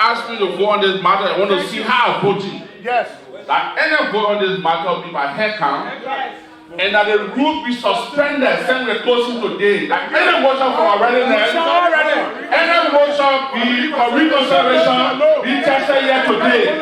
asked me to vote on this matter, I want to see how I'm voting. Yes. That any vote on this matter will be by head count, and that the rule be suspended since we're closing today. That any motion for our readiness, any motion be for reconsideration, be tested here today.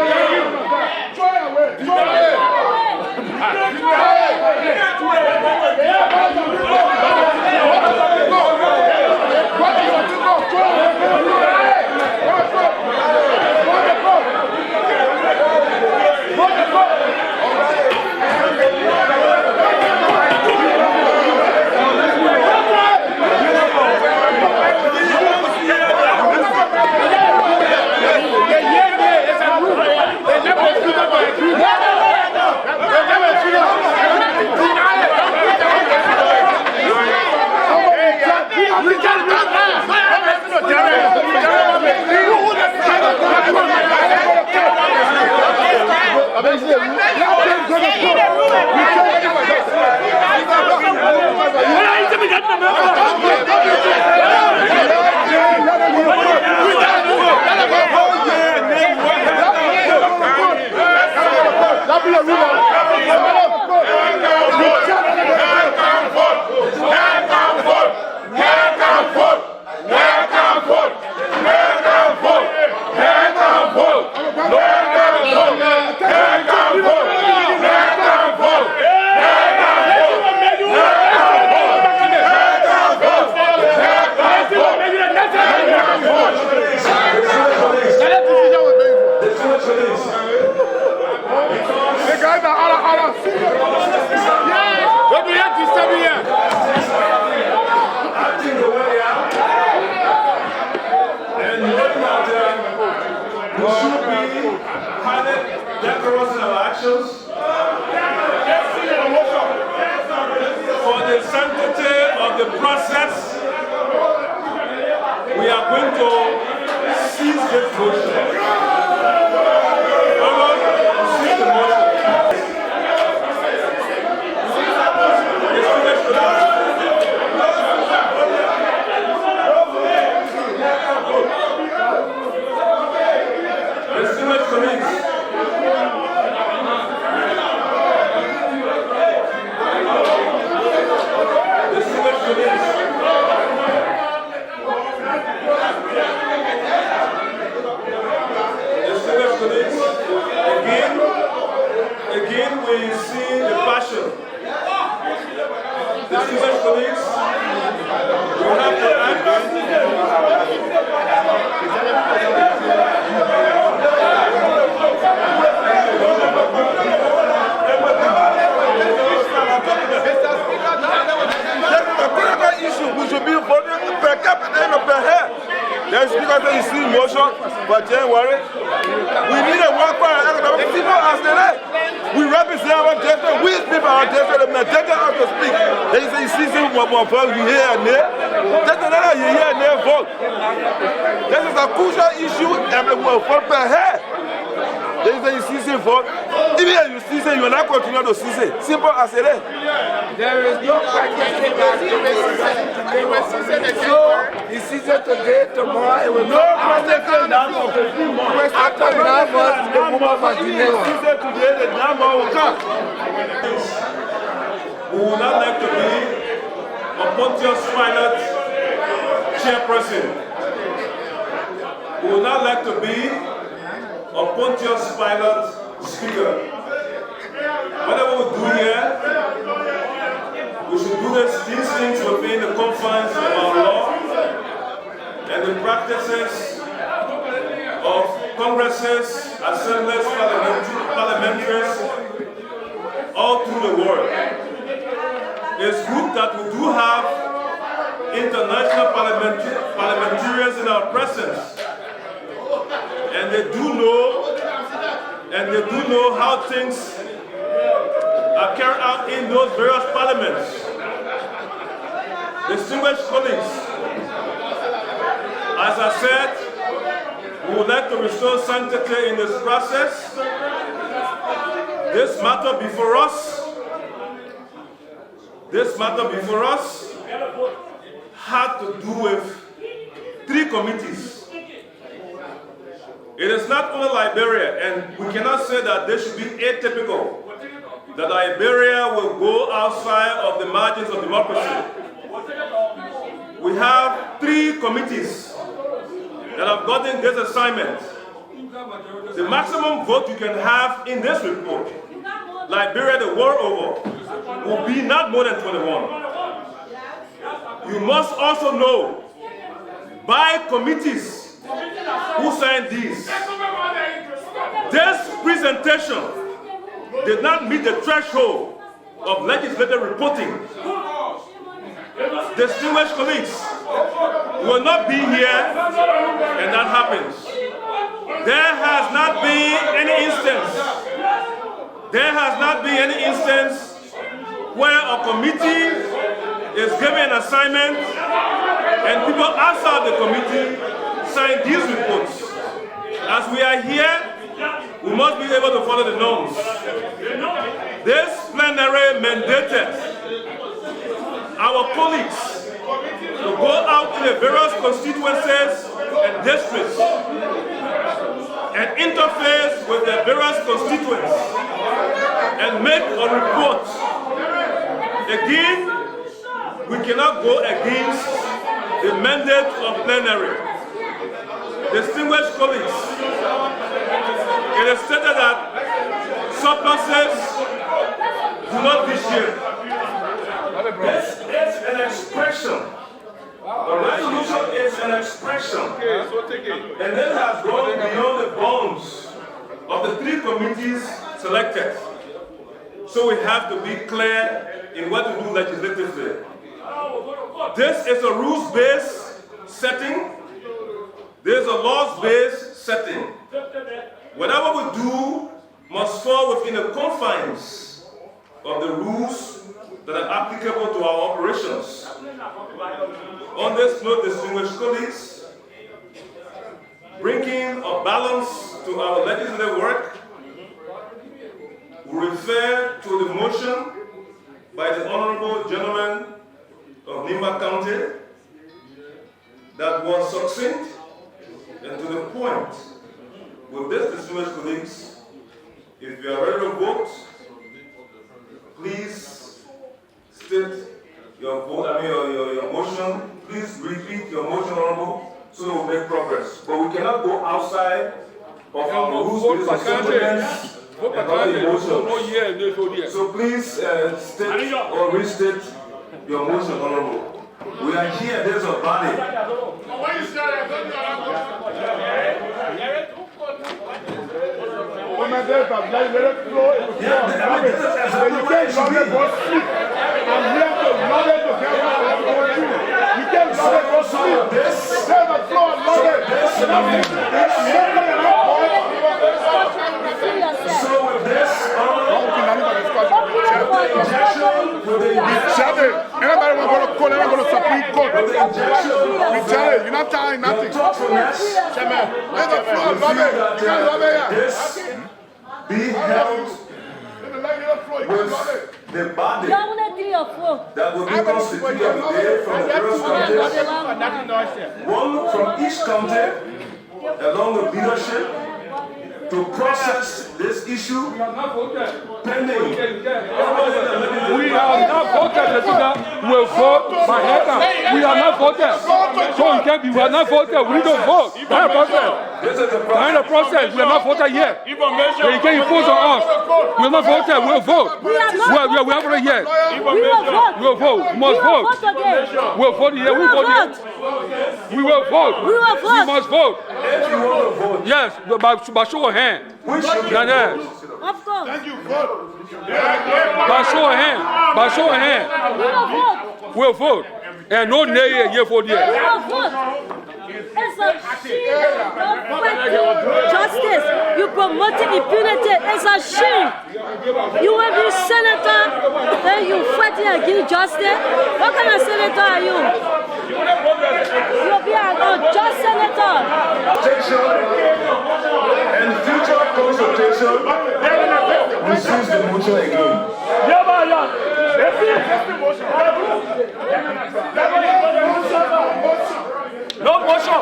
Simple as it is. There is no practice that so it's season today, tomorrow, it will no practice after 9 months, the woman must be season today, the number will come. We would not like to be a Pontius Pilate chairperson. We would not like to be a Pontius Pilate speaker. Whatever we do here, we should do these things within the confines of our law and the practices of congresses, assemblies, parliamentaries, all through the world. It's good that we do have international parliamentarians in our presence, and they do know how things are carried out in those various parliaments. Distinguished colleagues, as I said, we would like to restore sanctity in this process. This matter before us had to do with 3 committees. It is not only Liberia, and we cannot say that this should be atypical, that Liberia will go outside of the margins of democracy. We have 3 committees that have gotten this assignment. The maximum vote you can have in this report, Liberia the world over, will be not more than 21. You must also know, by committees who signed these, this presentation did not meet the threshold of legislative reporting. Distinguished colleagues will not be here and that happens. There has not been any instance where a committee is given an assignment and people outside the committee sign these reports. As we are here, we must be able to follow the norms. This plenary mandated our colleagues to go out in the various constituencies and districts and interface with the various constituents and make a report. Again, we cannot go against the mandate of plenary. Distinguished colleagues, it is stated that surpluses do not be shared. This is an expression. The resolution is an expression. And this has gone beyond the bounds of the 3 committees selected. So we have to be clear in what to do legislatively. This is a rules-based setting. This is a laws-based setting. Whatever we do must fall within the confines of the rules that are applicable to our operations. On this note, distinguished colleagues, bringing a balance to our legislative work, we refer to the motion by the Honorable Gentleman of Nimba County that was succinct and to the point. With this, distinguished colleagues, if you are ready to vote, please state your vote, your motion. Please repeat your motion, Honorable, so we'll make progress. But we cannot go outside of our rules and other emotions. So please state or restate your motion, Honorable. We are here, there's a body. When I let it flow, it will flow. You can't love it for sleep. I'm here to love it to get what I'm going to do. You can't love it for sleep. There's a flow and love it. So with this, anybody want to go to court, anybody go to Supreme Court. You tell it, you're not telling nothing. There's a flow and love it. You can't love it. Be held with the body that will be constituted today from the various counties, one from each county, along with leadership, to process this issue pending. We are not voted, President. We will vote by head count. We are not voted. So we can't be, we are not voted. We need to vote. That's the process. That's the process. We are not voted yet. So you can't impose on us. We are not voted. We will vote. We haven't voted yet. We will vote. We will vote. We must vote. We will vote here. We will vote. We will vote. We will vote. We must vote. If you want to vote, Yes, by show of hand. which should be Of course. Thank you, vote. By show of hand. By show of hand. We will vote. We will vote. And no nay a year for the We year. will vote. It's a shame. You're fighting justice. You promoting impunity. It's a shame. You will be senator and you fighting against justice. What kind of senator are you? You'll be a just senator. and future consultation, receives the motion again. No motion.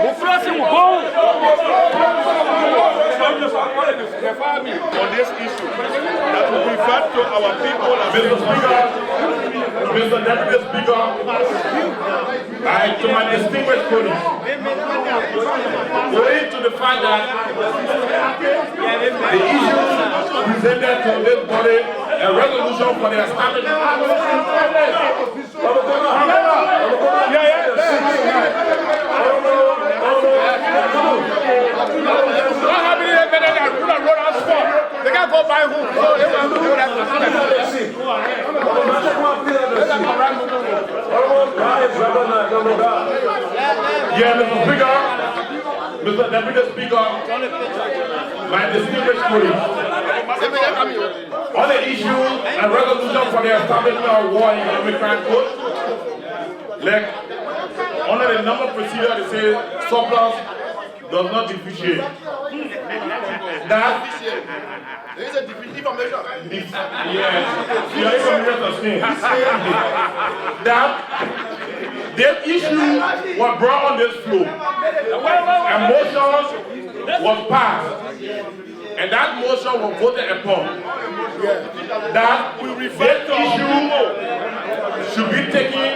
We'll flash it. We'll go. our people are Mr. Speaker, Mr. Deputy Speaker, to my distinguished colleagues, owing to the fact that the issues presented to this body, a resolution for the establishment. What happened in the road out sport? They can't go buy home. So they want to do that. Yeah, Mr. Speaker, Mr. Deputy Speaker, my distinguished colleagues, on the issue and resolution for the establishment of war in the American Code, like, under the number procedure, they say surplus does not depreciate. That There is a information. yes, you are information that the issue was brought on this floor. A motion was passed, and that motion was voted upon. That this issue should be taken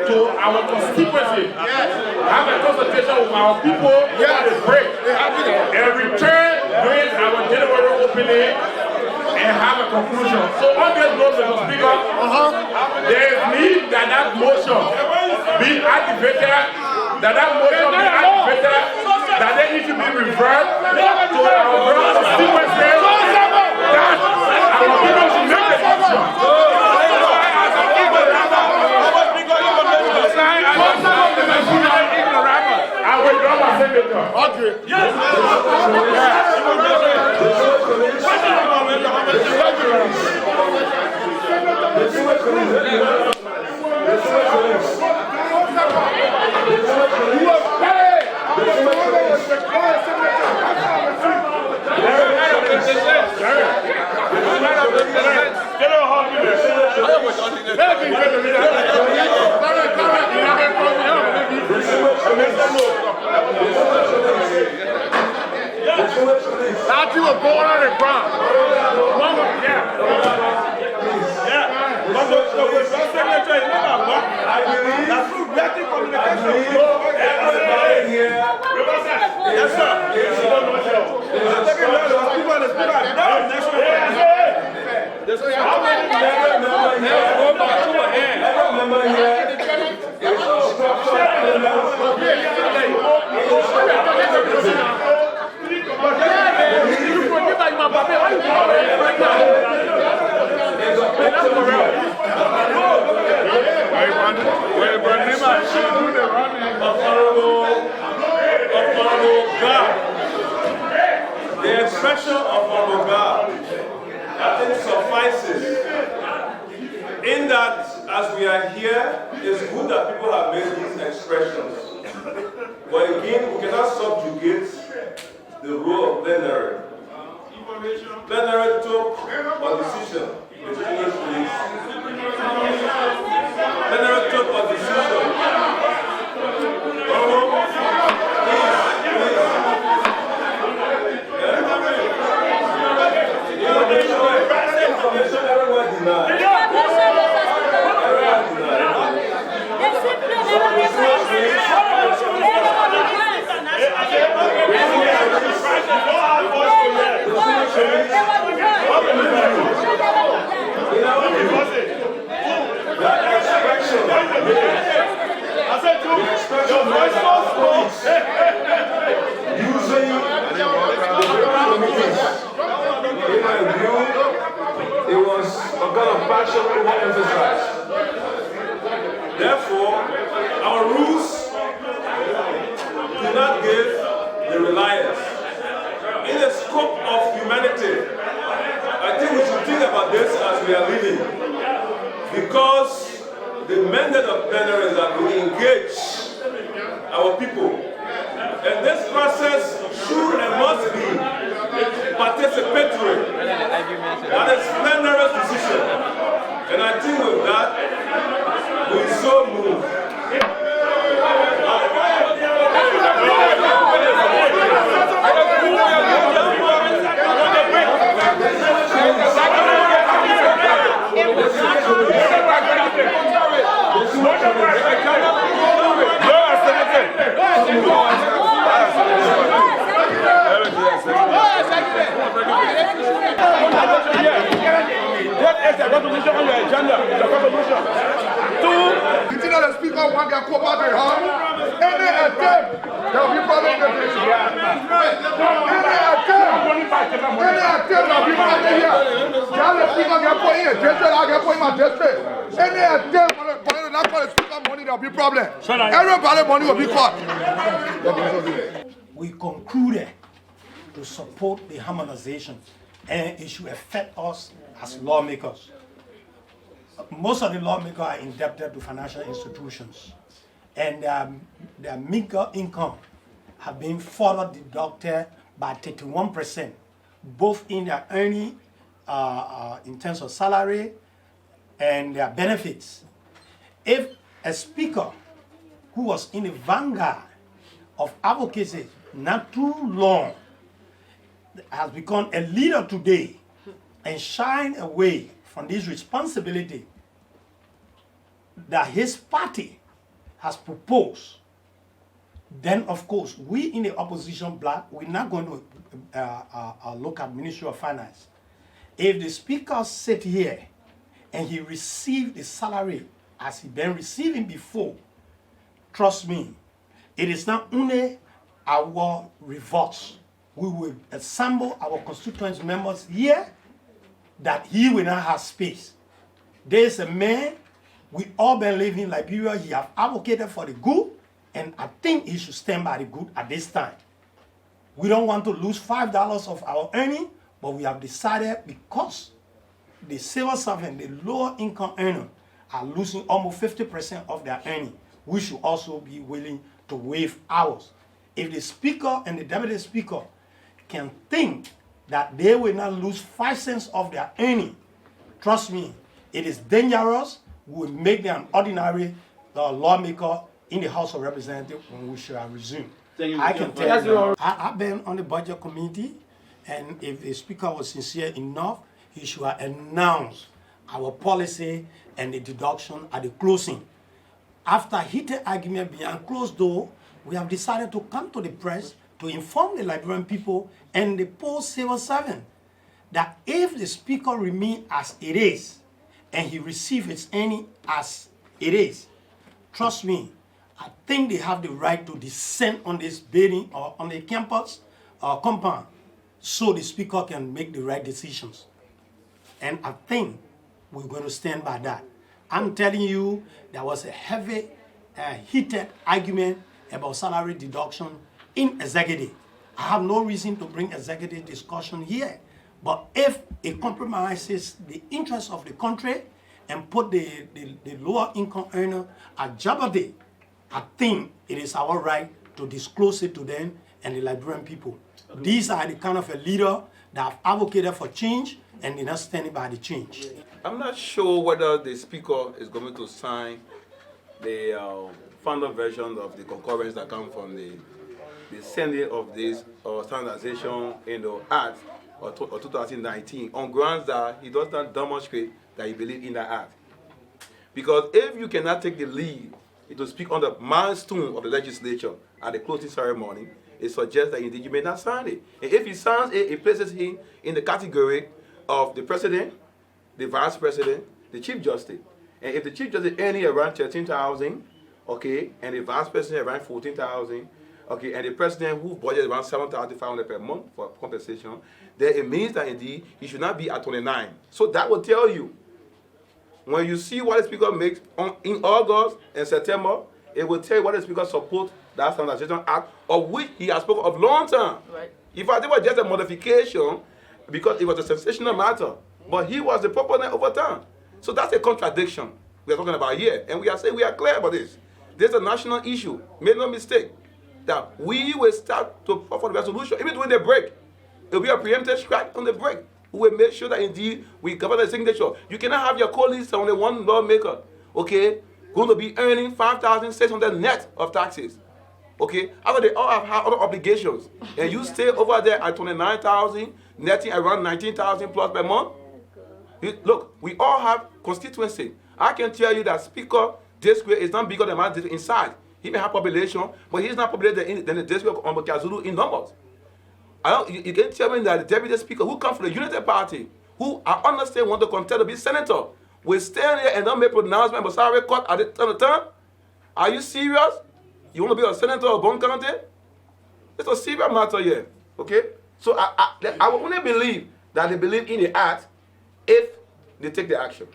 to our constituency, have a consultation with our people, the break, and return during our January opening and have a conclusion. So on this note, Mr. Speaker, there is need that motion be activated, that they need to be referred to our constituency, that our people should make a decision. I will draw my signature. Okay. Yes. That you were born on the ground. Yes, sir. The expression of our God, I think, suffices. In that, as we are here, it's good that people have made these expressions. But again, we cannot subjugate the role of plenary. Plenary took a decision. Plenary took a decision. It was a kind of passion to emphasize. Therefore, our rules do not give the reliance. In the scope of humanity, I think we should think about this as we are living. Because the mandate of plenary is that we engage our people. And this process should and must be participatory. That is plenary's decision. And I think with that, we so move. one get caught by the heart. Any attempt, there will be problem with this. Any attempt, there will be problem here. Y'all speaker get put in a district, I get put in my district. Any attempt for the not for the speaker money, there will be problem. Everybody money will be caught. We concluded to support the harmonization, and it should affect us as lawmakers. Most of the lawmakers are indebted to financial institutions, and their meager income have been further deducted by 31%, both in their earning in terms of salary and their benefits. If a speaker who was in the vanguard of advocacy not too long has become a leader today and shying away from this responsibility that his party has proposed, then of course we in the opposition bloc, we're not going to look at Ministry of Finance. If the speaker sit here and he received the salary as he been receiving before, trust me, it is not only our revolts. We will assemble our constituent members here that he will not have space. There's a man, we all believe in Liberia, he have advocated for the good, and I think he should stand by the good at this time. We don't want to lose $5 of our earning, but we have decided because the civil servant, the lower income earner, are losing almost 50% of their earning, we should also be willing to waive ours. If the speaker and the deputy speaker can think that they will not lose 5 cents of their earning, trust me, it is dangerous. We will make them an ordinary lawmaker in the House of Representatives when we shall resume. I can tell you, I've been on the budget committee, and if the speaker was sincere enough, he should have announced our policy and the deduction at the closing. After heated argument behind closed door, we have decided to come to the press to inform the Liberian people and the post civil servant that if the speaker remains as it is and he receives his earning as it is, trust me, I think they have the right to descend on this building or on the campus or compound so the speaker can make the right decisions. And I think we're going to stand by that. I'm telling you, there was a heavy, heated argument about salary deduction in executive. I have no reason to bring executive discussion here. But if it compromises the interests of the country and put the lower income earner at jeopardy, I think it is our right to disclose it to them and the Liberian people. These are the kind of a leader that have advocated for change and they're not standing by the change. I'm not sure whether the speaker is going to sign the final version of the concurrence that comes from the sending of this standardization act or 2019 on grounds that he does not demonstrate that he believes in that act. Because if you cannot take the lead to speak on the milestone of the legislature at the closing ceremony, it suggests that indeed you may not sign it. And if he signs it, it places him in the category of the president, the vice president, the chief justice. And if the chief justice earning around 13,000, okay, and the vice president around 14,000, okay, and the president who budget around 7,500 per month for compensation, then it means that indeed he should not be at 29. So that will tell you, when you see what the speaker makes in August and September, it will tell you what the speaker supports that standardization act, of which he has spoken of long term. Right. In fact, it was just a modification because it was a sensational matter, but he was the proponent over time. So that's a contradiction we are talking about here, and we are saying we are clear about this. There's a national issue. Make no mistake that we will start to offer the resolution even during the break. It will be a preemptive strike on the break. We will make sure that indeed we cover the signature. You cannot have your colleagues on the one lawmaker, okay, going to be earning 5,600 net of taxes, okay, after they all have other obligations, and you stay over there at 29,000, netting around 19,000 plus per month. Look, we all have constituency. I can tell you that Speaker district is not bigger than my district in size. He may have population, but he's not populated than the district of KwaZulu in numbers. You can tell me that the deputy speaker who comes from the Unity Party, who I understand want to contest to be senator, will stand there and not make pronouncement about salary cut at the turn of time. Are you serious? You want to be a senator of Bond County? It's a serious matter here, okay? So I will only believe that they believe in the act if they take the action.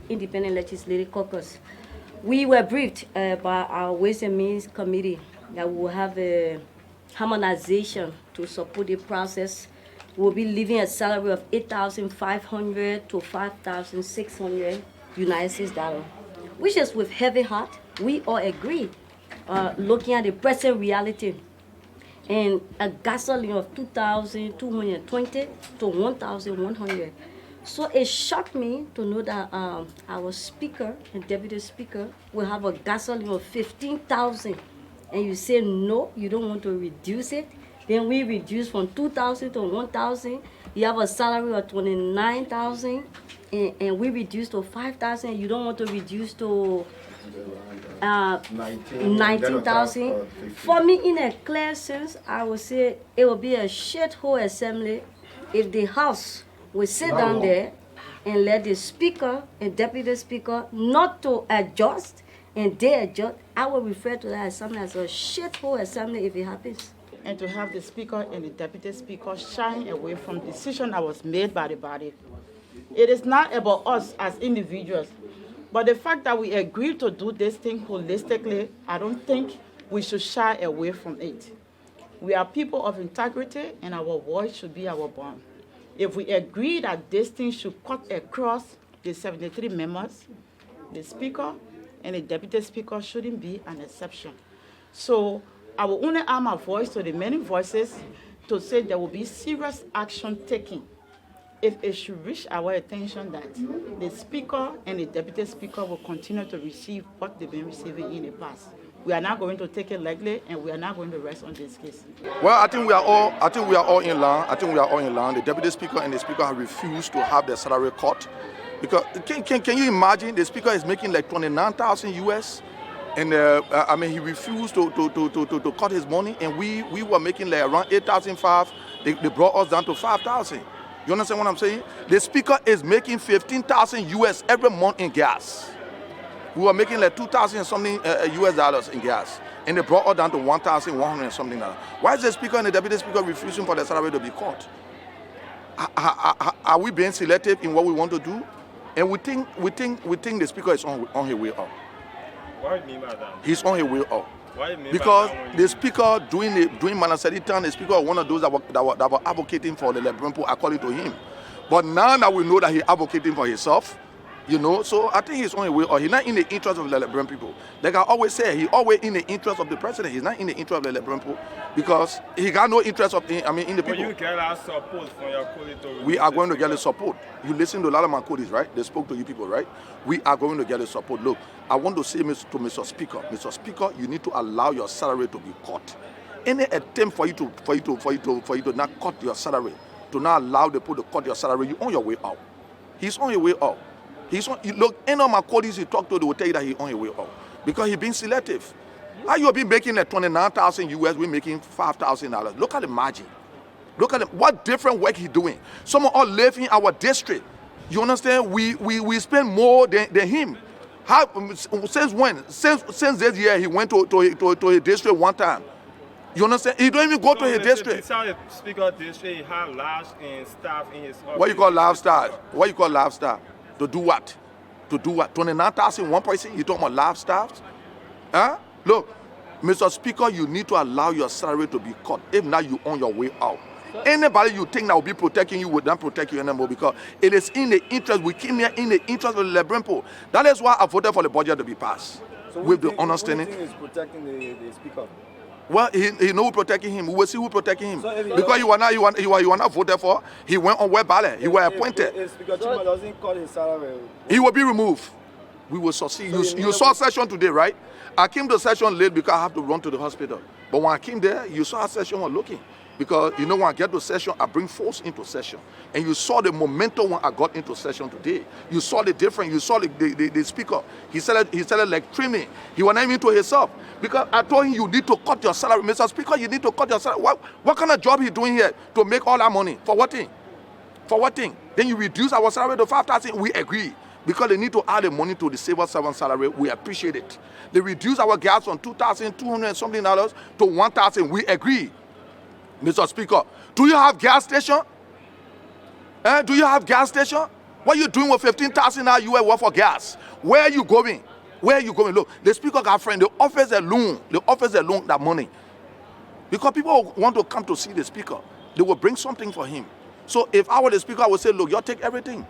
Independent Legislative Caucus. We were briefed by our Ways and Means Committee that we will have a harmonization to support the process. We'll be leaving a salary of $8,500 to $5,600 United States dollars, which is with heavy heart. We all agree, looking at the present reality, and a gasoline of $2,220 to $1,100. So it shocked me to know that our speaker and deputy speaker will have a gasoline of $15,000, and you say no, you don't want to reduce it. Then we reduce from $2,000 to $1,000. You have a salary of $29,000, and we reduce to $5,000. You don't want to reduce to $19,000. For me, in a clear sense, I would say it will be a shithole assembly if the House will sit down there and let the speaker and deputy speaker not to adjust, and they adjust. I will refer to that assembly as a shithole assembly if it happens. And to have the speaker and the deputy speaker shying away from decision that was made by the body. It is not about us as individuals, but the fact that we agreed to do this thing holistically, I don't think we should shy away from it. We are people of integrity, and our voice should be our bond. If we agree that this thing should cut across the 73 members, the speaker and the deputy speaker shouldn't be an exception. So I will only add my voice to the many voices to say there will be serious action taken if it should reach our attention that the speaker and the deputy speaker will continue to receive what they've been receiving in the past. We are not going to take it lightly, and we are not going to rest on this case. Well, I think we are all in line. The deputy speaker and the speaker have refused to have their salary cut, because can you imagine the speaker is making like 29,000 US, and I mean he refused to cut his money, and we were making like around 8,500. They brought us down to 5,000. You understand what I'm saying? The speaker is making 15,000 US every month in gas. We were making like 2,000 and something US dollars in gas, and they brought us down to 1,100 and something dollars. Why is the speaker and the deputy speaker refusing for the salary to be cut? Are we being selective in what we want to do? And we think the speaker is on his way up. What do you mean by that? He's on his way up. What do you mean Because by that? the speaker during Manasadi time, the speaker was one of those that were advocating for the Liberian people according to him. But now that we know that he's advocating for himself, you know, so I think he's on his way up. He's not in the interest of the Liberian people. Like I always say, he's always in the interest of the president. He's not in the interest of the Liberian people, because he got no interest in the people. But you get our support from your colleagues. We are going to get the support. You listen to a lot of my colleagues, right? They spoke to you people, right? We are going to get the support. Look, I want to say to Mr. Speaker, you need to allow your salary to be cut. Any attempt for you to not cut your salary, to not allow the people to cut your salary, you're on your way out. He's on your way out. Look, any of my colleagues you talk to, they will tell you that he's on his way up, because he's being selective. How you been making like 29,000 US, we're making $5,000. Look at the margin. Look at what different work he's doing. Some of us live in our district. You understand? We spend more than him. How, since when? Since this year, he went to his district one time. You understand? He don't even go to his district. Besides the speaker district, he had large staff in his office. What you call lifestyle? What you call lifestyle? To do what? To do what? 29,000 one person? You talking about lifestyle? Huh? Look, Mr. Speaker, you need to allow your salary to be cut. If not, you're on your way out. Anybody you think that will be protecting you will not protect you anymore, because it is in the interest, we came here in the interest of the Liberian people. That is why I voted for the budget to be passed. So with the understanding. Who do you think is protecting the speaker? Well, he know who protecting him. We will see who protecting him. So because you are not voted for, he went on web ballot. He was appointed. If Speaker Chima doesn't cut his salary, He will be removed. We will succeed. So you saw session today, right? I came to session late because I have to run to the hospital. But when I came there, you saw how session was looking. Because you know, when I get to session, I bring force into session. And you saw the momentum when I got into session today. You saw the difference. You saw the speaker. He said like trimming. He was not even to himself. Because I told him, you need to cut your salary. Mr. Speaker, you need to cut your salary. What kind of job he doing here to make all that money? For what thing? For what thing? Then you reduce our salary to 5,000. We agree. because they need to add the money to the civil servant salary. We appreciate it. They reduce our gas from $2,200 and something to $1,000. We agree. Mr. Speaker, do you have gas station? Do you have gas station? What are you doing with $15,000 US worth for gas? Where are you going? Where are you going? Look, the Speaker got a friend. They offers a loan. They offers a loan that money. Because people want to come to see the Speaker. They will bring something for him. So if I were the Speaker, I would say, look, you'll take everything.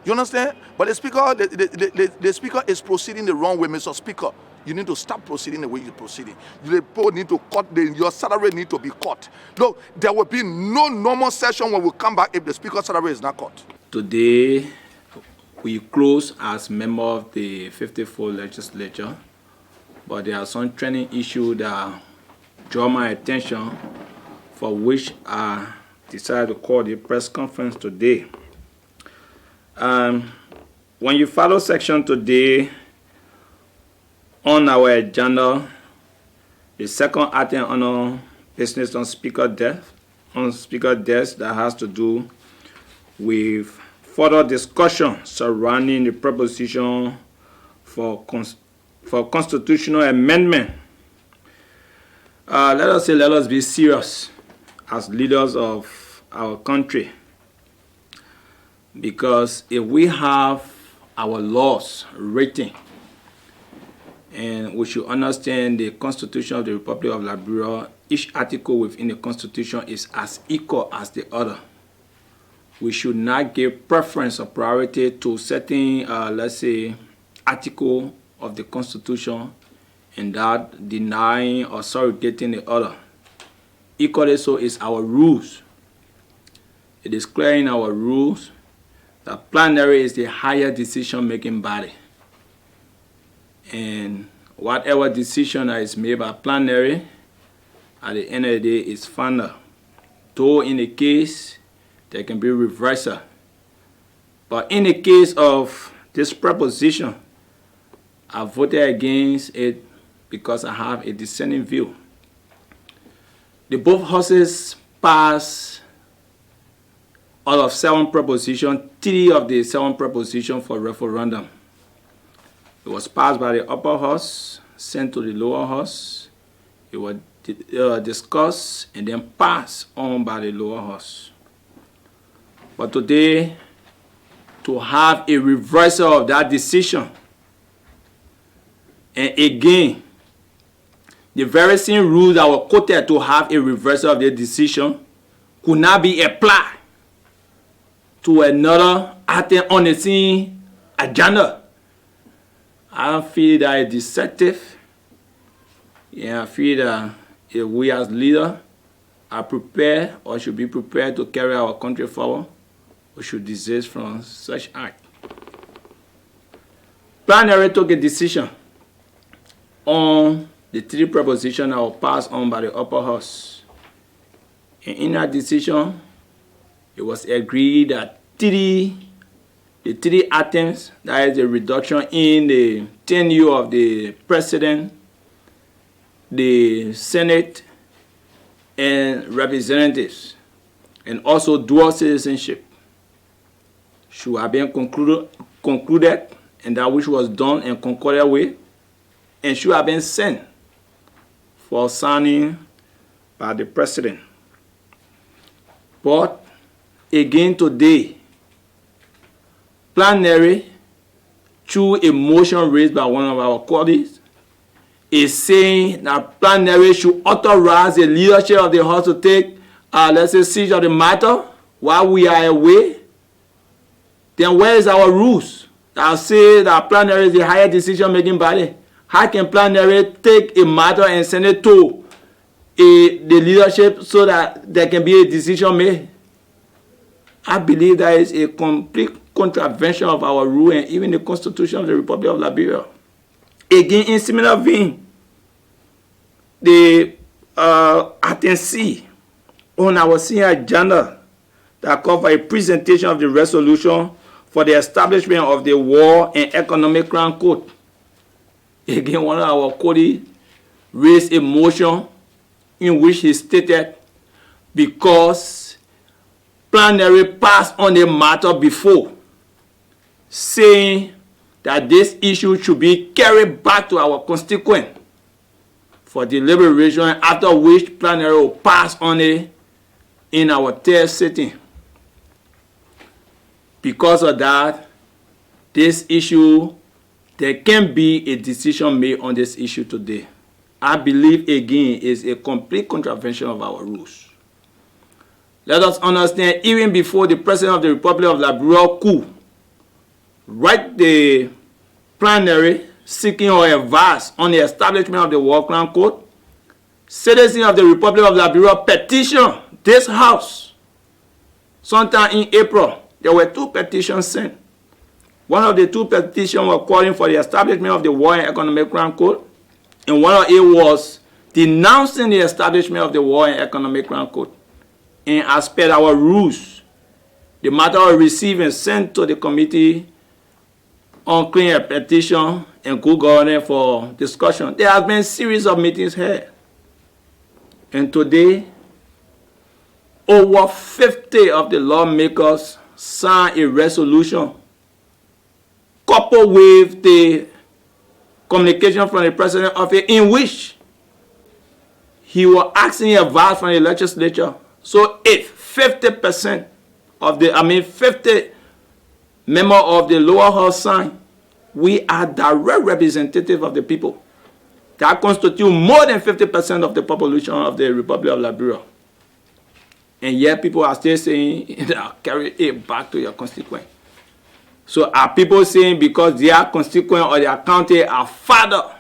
You understand? But the Speaker is proceeding the wrong way, Mr. Speaker. You need to stop proceeding the way you're proceeding. The people need to cut, your salary need to be cut. Look, there will be no normal session when we come back if the Speaker's salary is not cut. Today, we close as member of the 54th legislature, but there are some training issues that draw my attention, for which I decided to call the press conference today. When you follow section today on our agenda, the second item on business on speaker desk that has to do with further discussion surrounding the proposition for constitutional amendment. Let us be serious as leaders of our country, because if we have our laws written, and we should understand the Constitution of the Republic of Liberia, each article within the Constitution is as equal as the other. We should not give preference or priority to certain, let's say, article of the Constitution and that denying or surrogating the other. Equally so is our rules. It is clear in our rules that plenary is the higher decision-making body. And whatever decision that is made by plenary, at the end of the day, is final. Though in the case, there can be reversal. But in the case of this proposition, I voted against it because I have a dissenting view. The both houses passed out of 7 propositions, 3 of the 7 propositions for referendum. It was passed by the upper house, sent to the lower house. It was discussed and then passed on by the lower house. But today, to have a reversal of that decision, and again, the very same rules that were quoted to have a reversal of the decision could not be applied to another item on the same agenda. I feel that it's deceptive. Yeah, I feel that if we as leaders are prepared or should be prepared to carry our country forward, we should desist from such act. Plenary took a decision on the 3 propositions that were passed on by the upper house. And in that decision, it was agreed that the 3 items, that is a reduction in the tenure of the president, the Senate, and representatives, and also dual citizenship, should have been concluded, and that which was done and concorded with, and should have been sent for signing by the president. But again today, plenary, through a motion raised by one of our colleagues, is saying that plenary should authorize the leadership of the House to take, let's say, siege of the matter while we are away. Then where is our rules that say that plenary is the higher decision-making body? How can plenary take a matter and send it to the leadership so that there can be a decision made? I believe that is a complete contravention of our rule and even the Constitution of the Republic of Liberia. Again, in similar vein, the item C on our senior agenda that cover a presentation of the resolution for the establishment of the War and Economic Crime Code. Again, one of our colleagues raised a motion in which he stated because plenary passed on the matter before, saying that this issue should be carried back to our constituent for deliberation, after which plenary will pass on it in our third sitting. Because of that, this issue, there can be a decision made on this issue today. I believe, again, is a complete contravention of our rules. Let us understand, even before the President of the Republic of Liberia could write the plenary seeking our advice on the establishment of the War Crime Court, citizens of the Republic of Liberia petitioned this House sometime in April. There were 2 petitions sent. One of the 2 petitions was calling for the establishment of the War and Economic Crime Court, and one of it was denouncing the establishment of the War and Economic Crime Court. And as per our rules, the matter was received and sent to the Committee on Clean Petition and Good Governance for discussion. There have been a series of meetings here. And today, over 50 of the lawmakers signed a resolution coupled with the communication from the President of it, in which he was asking advice from the legislature. So if 50% of 50 members of the lower house sign, we are direct representative of the people. That constitutes more than 50% of the population of the Republic of Liberia. And yet people are still saying, carry it back to your constituent. So are people saying because their constituent or their county are farther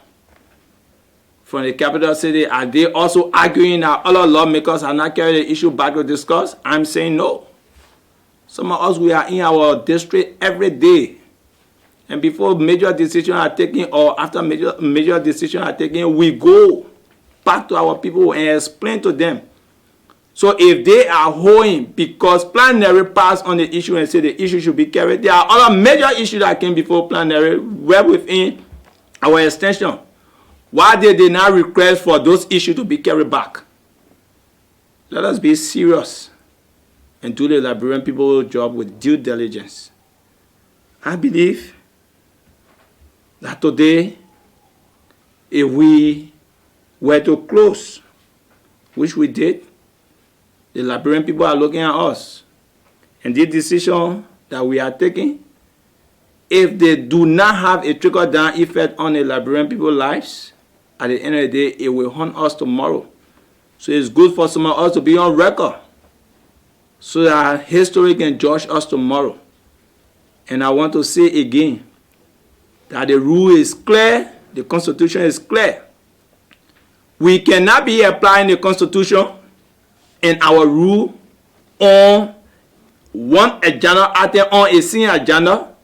from the capital city, are they also arguing that other lawmakers are not carrying the issue back to discuss? I'm saying no. Some of us, we are in our district every day. And before major decisions are taken or after major decisions are taken, we go back to our people and explain to them. So if they are holding because plenary passed on the issue and say the issue should be carried, there are other major issues that came before plenary well within our extension. Why did they not request for those issues to be carried back? Let us be serious and do the Liberian people's job with due diligence. I believe that today, if we were to close, which we did, the Liberian people are looking at us. And this decision that we are taking, if they do not have a trickle-down effect on the Liberian people's lives, at the end of the day, it will haunt us tomorrow. So it's good for some of us to be on record so that history can judge us tomorrow. And I want to say again that the rule is clear, the Constitution is clear. We cannot be applying the Constitution and our rule on one agenda item, on a single agenda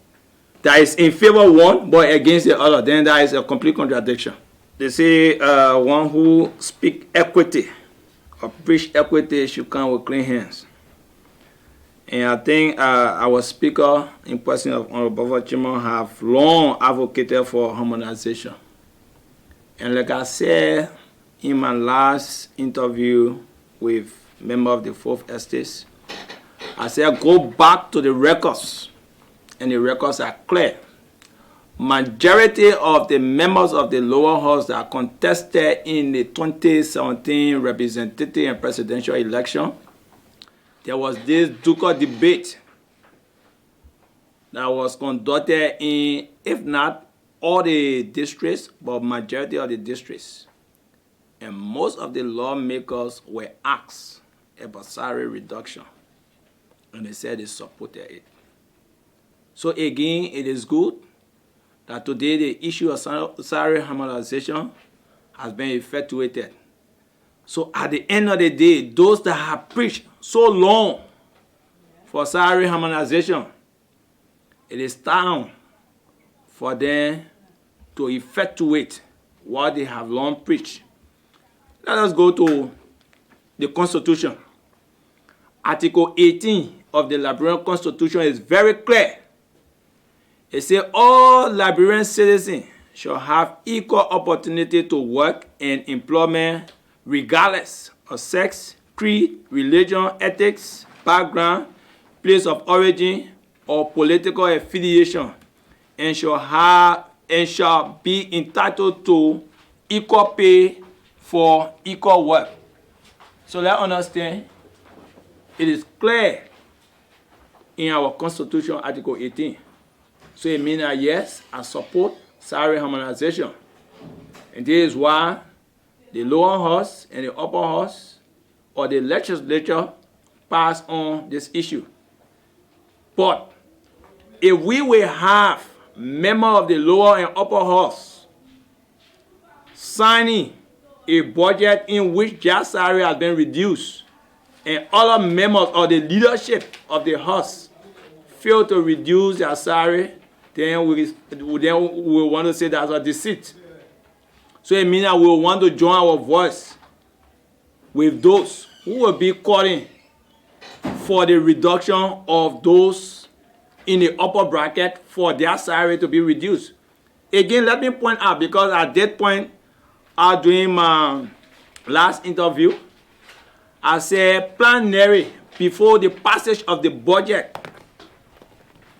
that is in favor of one but against the other. Then that is a complete contradiction. They say one who speak equity or preach equity should come with clean hands. And I think our speaker in person of Honorable Chimo have long advocated for harmonization. And like I said in my last interview with member of the 4th Estate, I said go back to the records, and the records are clear. Majority of the members of the lower house that contested in the 2017 representative and presidential election, there was this Ducal debate that was conducted in, if not all the districts, but majority of the districts. And most of the lawmakers were asked about salary reduction, and they said they supported it. So again, it is good that today the issue of salary harmonization has been effectuated. So at the end of the day, those that have preached so long for salary harmonization, it is time for them to effectuate what they have long preached. Let us go to the Constitution. Article 18 of the Liberian Constitution is very clear. It says all Liberian citizens shall have equal opportunity to work and employment regardless of sex, creed, religion, ethics, background, place of origin, or political affiliation and shall be entitled to equal pay for equal work. So let's understand, it is clear in our Constitution, Article 18. So it means that yes, I support salary harmonization. And this is why the lower house and the upper house or the legislature pass on this issue. But if we will have members of the lower and upper house signing a budget in which their salary has been reduced and other members of the leadership of the house fail to reduce their salary, then we want to say that's a deceit. So it means that we want to join our voice with those who will be calling for the reduction of those in the upper bracket for their salary to be reduced. Again, let me point out, because at that point, during my last interview, I said plenary, before the passage of the budget,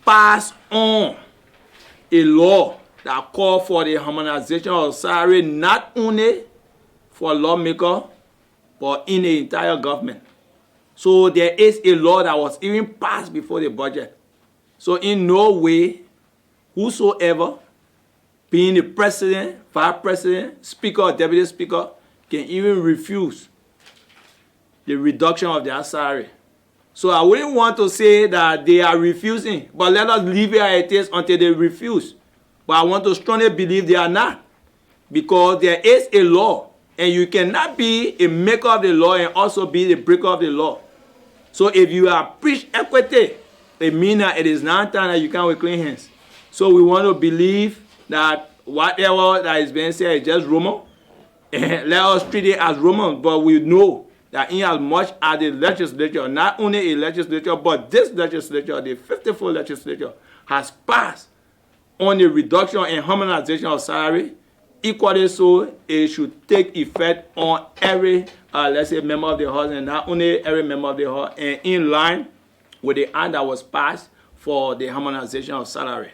pass on a law that call for the harmonization of salary not only for lawmakers, but in the entire government. So there is a law that was even passed before the budget. So in no way, whosoever, being the president, vice president, speaker, or deputy speaker, can even refuse the reduction of their salary. So I wouldn't want to say that they are refusing, but let us leave it as it is until they refuse. But I want to strongly believe they are not, because there is a law, and you cannot be a maker of the law and also be the breaker of the law. So if you are preach equity, it means that it is not time that you can with clean hands. So we want to believe that whatever that is being said is just rumor, and let us treat it as rumor. But we know that in as much as the legislature, not only a legislature, but this legislature, the 54th legislature, has passed on the reduction and harmonization of salary, equally so, it should take effect on every, let's say, member of the House, and not only every member of the House, and in line with the act that was passed for the harmonization of salary.